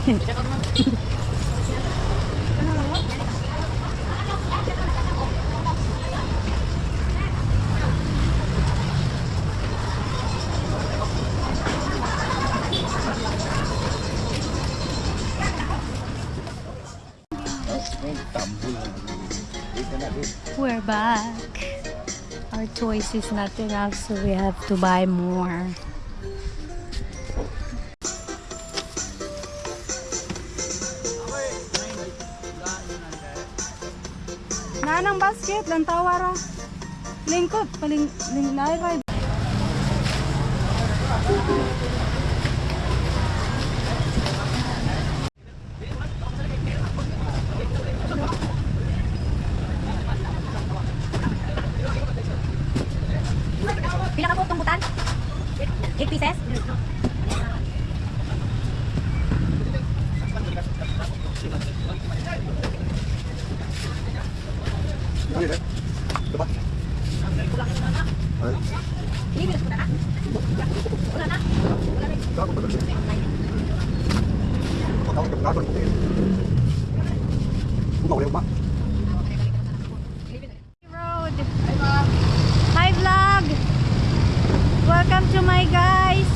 We're back. Our choice is not enough, so we have to buy more. Nanang basket, lang tawara. Lingkod, paling lay. Pila ka po itong butan? 8 pieces? Road. Hi vlog. Welcome to my guys.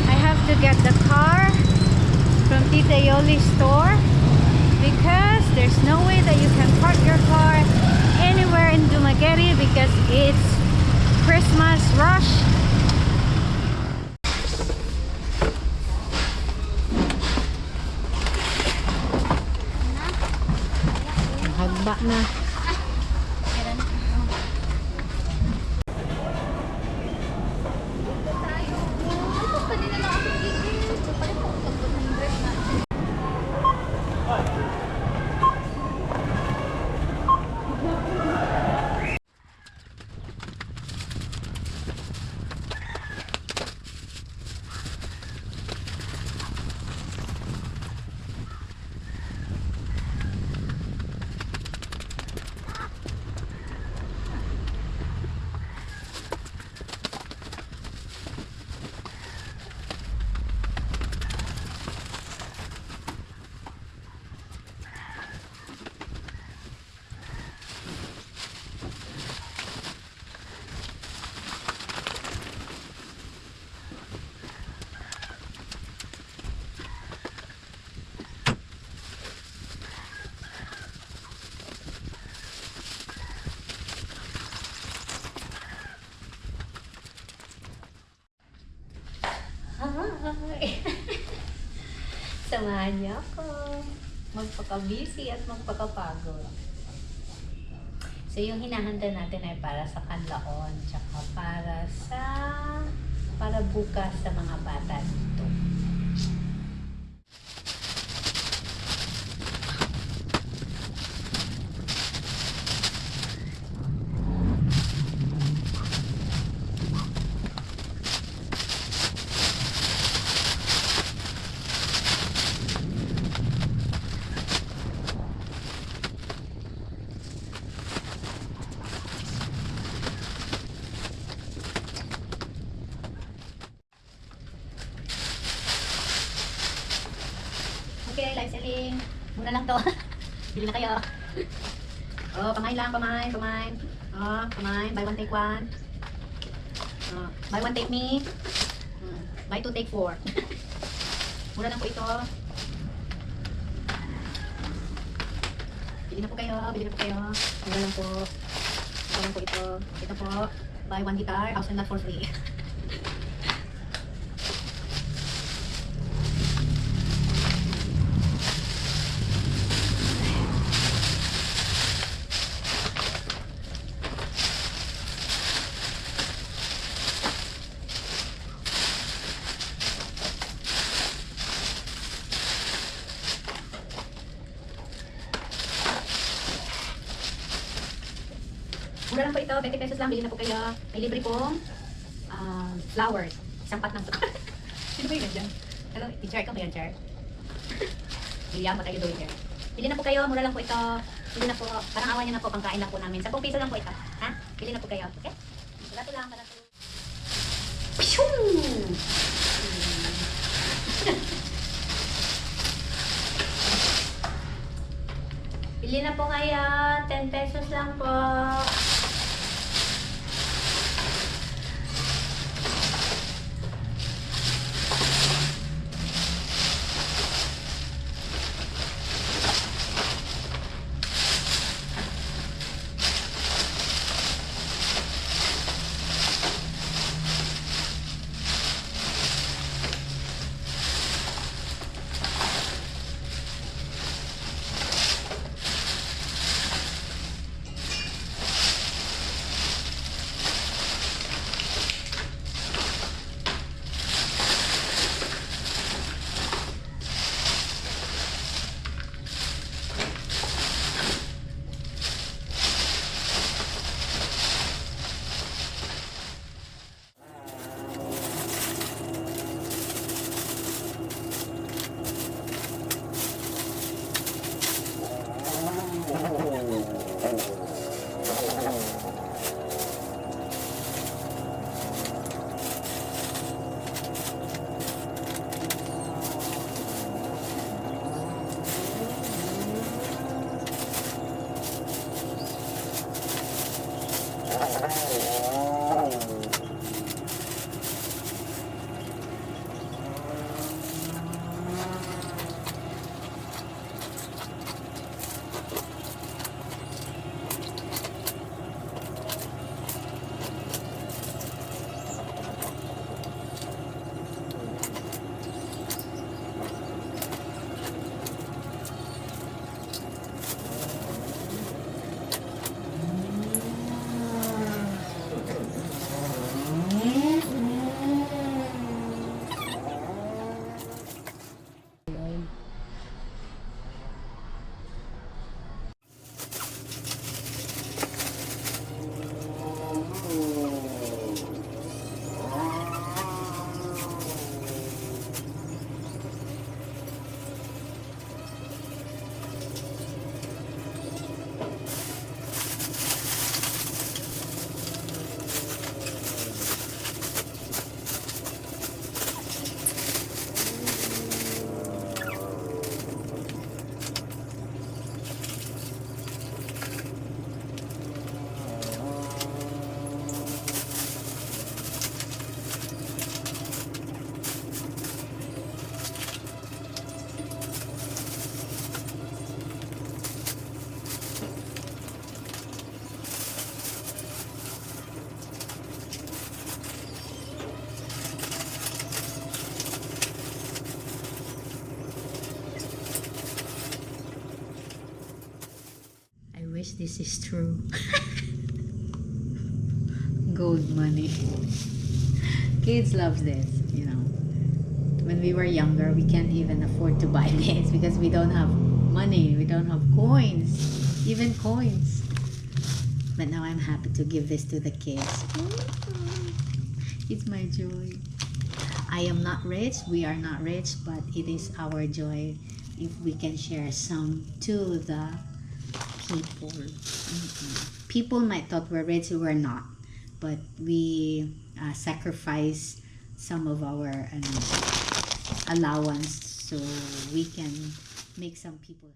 I have to get the car from Tita Yoli's store because there's no way that you can park your car anywhere in Dumaguete because it's Christmas rush. Hagba na. Samahan niyo ako magpaka-busy at magpakapagod. So yung hinahanda natin ay para sa kanlaon tsaka para bukas sa mga bata dito. Okay, live selling. Muna lang to. Bili na kayo. Oh, pamain lang, pamain. Oh, pamain. Buy one, take one. Oh, buy one, take me. Buy two, take four. Muna lang po ito. Bili na po kayo. Muna lang po. Ito lang po ito. Ito po. Buy one guitar. House and lot for free. Mura lang po ito, 20 pesos lang, bilhin na po kayo. May libre pong flowers. Isang pot ng flowers. Sino ba yun dyan? Hello, teacher, ikaw ba yan, Char? William, what are you doing here? Bili na po kayo, mura lang po ito. Bili na po, parang awan nyo na po, pangkain lang po namin. 10 piso lang po ito. Ha? Bili na po kayo. Okay? Barato lang, barato. Pishung! Bili na po kayo. 10 pesos lang po. Wish this is true. Gold money. Kids love this, you know. When we were younger, we can't even afford to buy this because we don't have money, we don't have coins, even coins. But now I'm happy to give this to the kids. It's my joy. I am not rich, we are not rich, but it is our joy if we can share some to the people. People might thought we're rich, we're not, but we sacrifice some of our allowance so we can make some people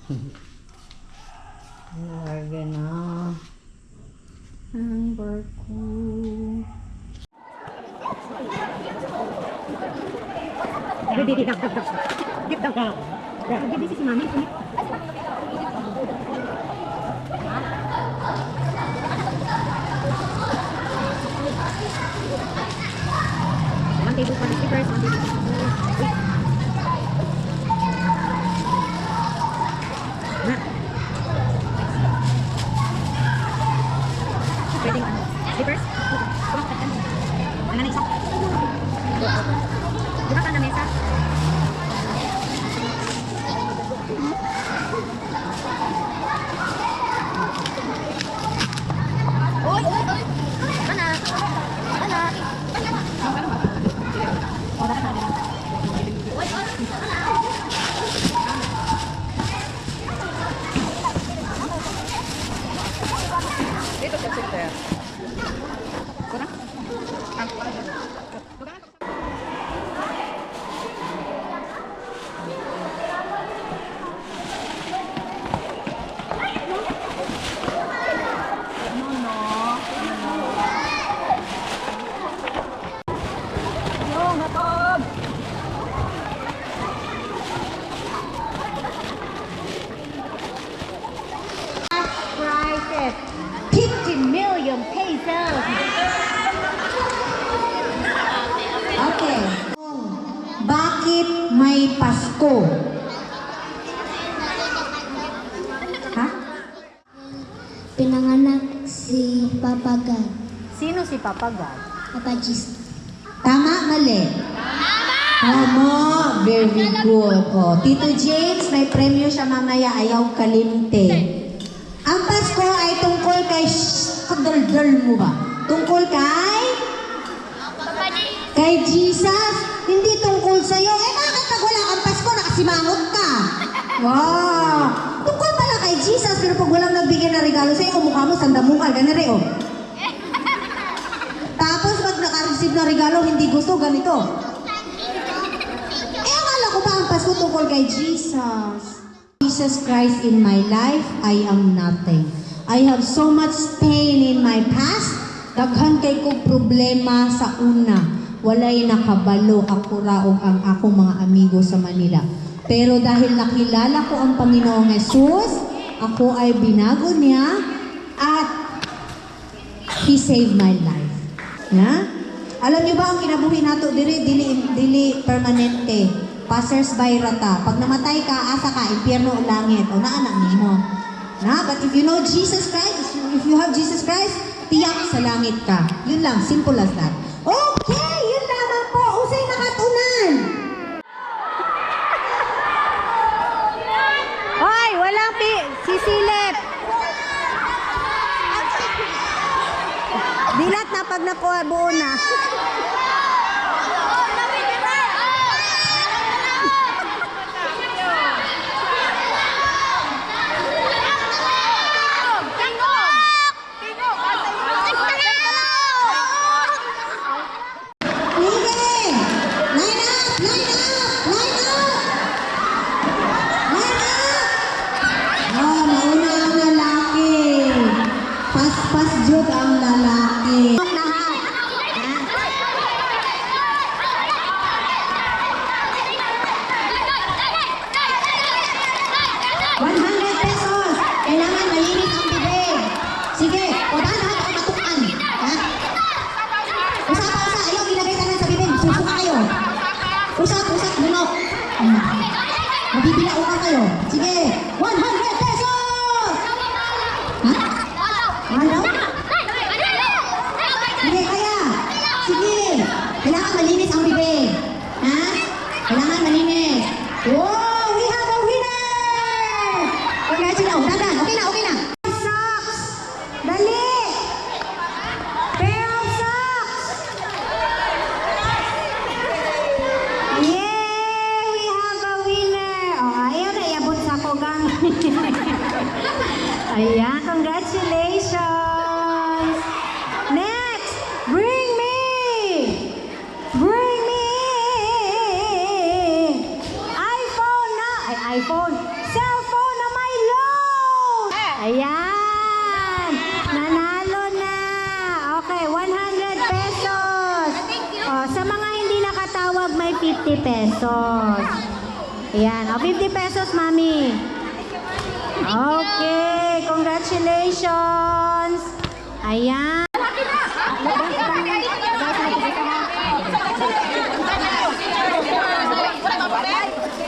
Larga na ang barko. Gigi si mami. One table for the slippers, one table for the pwedeng ano, slippers? Ano na isa? Diba ka na mesa? Oy! Oy! Anak! Anak! Dito sa sister. Prices 50 million pesos. Okay. Bakit may Pasko? Ha? Pinanganak si Papa God. Sino si Papa God? Papa Jesus. Tama, mali? Tama. Very good. Oh, Tito James, may premyo siya mamaya. Ayaw kalimte. Ang Pasko ay tungkol kay... Kadaldal mo ba? Tungkol kay... Kay Jesus. Hindi tungkol sa'yo. Eh, bakit pag wala kang Pasko, nakasimangot ka? Wow. Tungkol pala kay Jesus, pero pag walang nagbigay ng regalo sa'yo, mukha mo, sandamukal, ganere, oh. Tapos pag naka-receive ng regalo, hindi gusto, ganito. Eh, akala ko ba ang Pasko tungkol kay Jesus? Jesus Christ in my life, I am nothing. I have so much pain in my past. Daghan kay ko problema sa una. Walay nakabalo ako raog ang akong mga amigo sa Manila. Pero dahil nakilala ko ang Panginoong Jesus, ako ay binago niya at He saved my life. Ya? Alam niyo ba ang kinabuhi nato dili permanente. Passers by rata. Pag namatay ka, asa ka, impyerno o langit. O naanak nimo. Na? But if you know Jesus Christ, if you have Jesus Christ, tiyak sa langit ka. Yun lang, simple as that. Okay, yun lamang po. Usay nakatunan. Hoy, walang sisilip. Dilat na pag nakuha buo na. Line up! Line up! Line up! Line up! Line up! Oh, nauna ang lalaki. Pas-pas jud ang lalaki. Lahat. 100 pesos. Kailangan malinis ang bibig. Sige, o ba lahat ang matukan? Ha? Usap-usap. Ayaw, ilagay ka lang sa bibig. Susuka kayo. Usap-usap. Bunok. Mabibilao ka kayo. Sige, 100 pesos! Ha? Ano? Sige, kaya. Sige. Kailangan malinis ang bibig. Ha? Kailangan malinis. Wow! We have a winner! Congratulations. Dadan. Okay na, okay na. Socks! Dali! Pair of socks! Yay! We have a winner! Oh, ayaw na iabot sa kogang. Ayan, congratulations! Next, bring me tumawag may 50 pesos. Ayan. O, 50 pesos, mami. Okay. Congratulations. Ayan.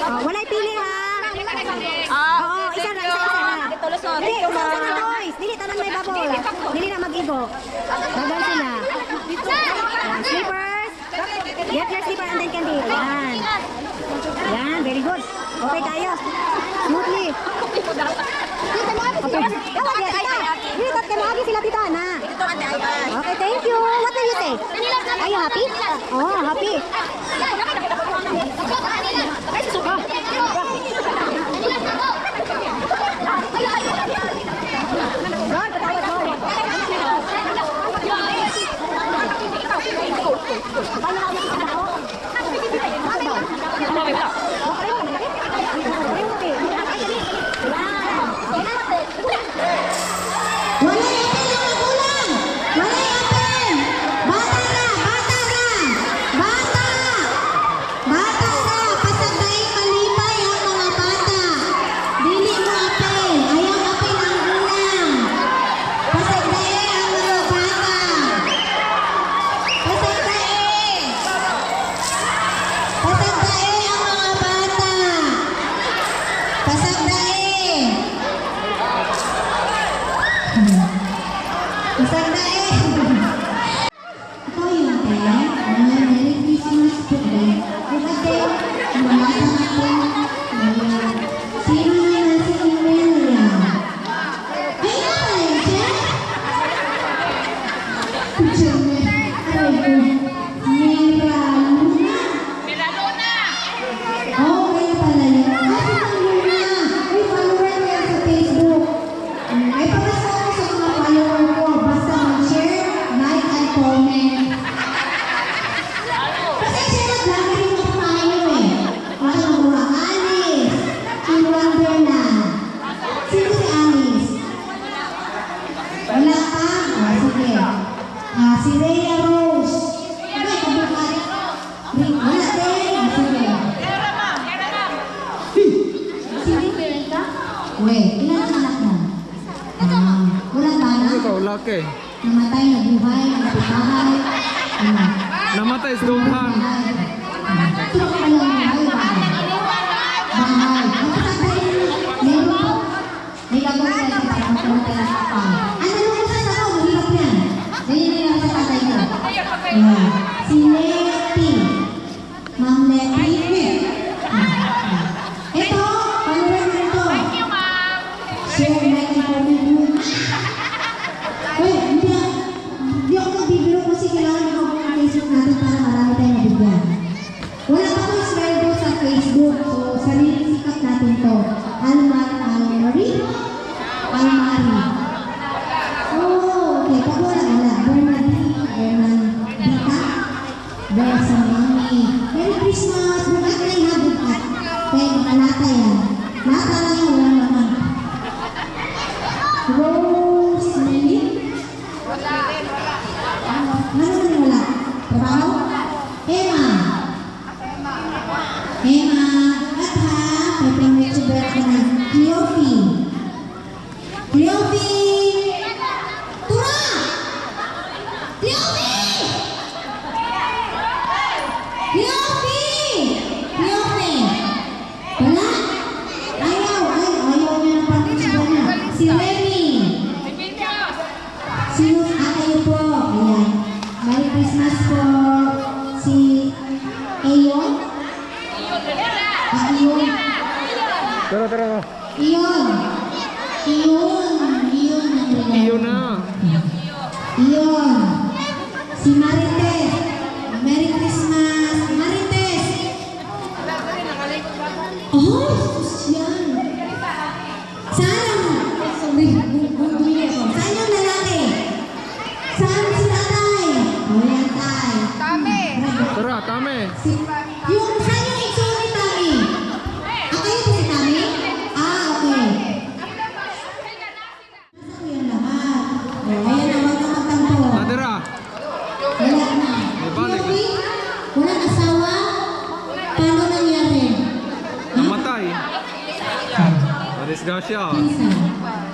Oh, walay pili ha. Oo, isa na. Dili, usa na boys. Dili tanan may babol. Dili na mag-igo. Dagan sila. Ayan, slippers. Get your slipper and then candy. Ayan. Ayan, very good. Okay tayo. Smoothly. Okay. Dili kat kay maagi sila tita na. Okay, thank you. What do you say? Are you happy? Oh, happy. Si Rhea Rose. Ano, kabukat? Wala din. Sige. Sige, meron ka? Weh, ilan ang anak mo? Walang bana? Ikaw, laki. Namatay, nabuhay, nabuhay. Namatay sa duhan. Ito ka lang buhay, bahay. Bahay. Meron po. May gagawin sa tatang pumunta na sa pang. Ano mo sa tao? Mahirap yan. Ganyan lang sa tatay ko. Si Letty. Ma'am Letty. Ito, panuran mo ito. Thank you, ma'am. Share, like, and comment mo. Uy, hindi ako nagbibiro kasi kailangan ako ng Facebook natin para marami tayong mabigyan. Wala pa ko sweldo sa Facebook. So, sarili sikat natin to. Almari. Oh, okay. Pag wala. Bernadita. Besa Mami. Merry Christmas. Bukat na yung habukat. Kaya makalata yan. Lata lang yung wala naman. Rosemary. Ano naman wala? Trabaho? Emma. At ha, may pang-youtuber ka na. Cleofi. Tura! Cleofi! Wala? Ayaw niya ng pang-youtuber na. Si Remy. Sino? Kayo po. Ayan. Merry Christmas po. Si Ayon. Iyon. Tara. Iyon ang regalo. Iyon na. Iyon. Si Marites. Merry Christmas. Marites. Oh, yan. Saan yung lalaki? Saan si tatay? O yan tay. Tara, tame. Saan yung ito ni Tami? Kayo po si Tami? Okay. Nasa ko yan lahat. Ayan na, huwag na magtampo. Nadira. Wala na. May balik. Walang asawa? Gasha. Kinsa?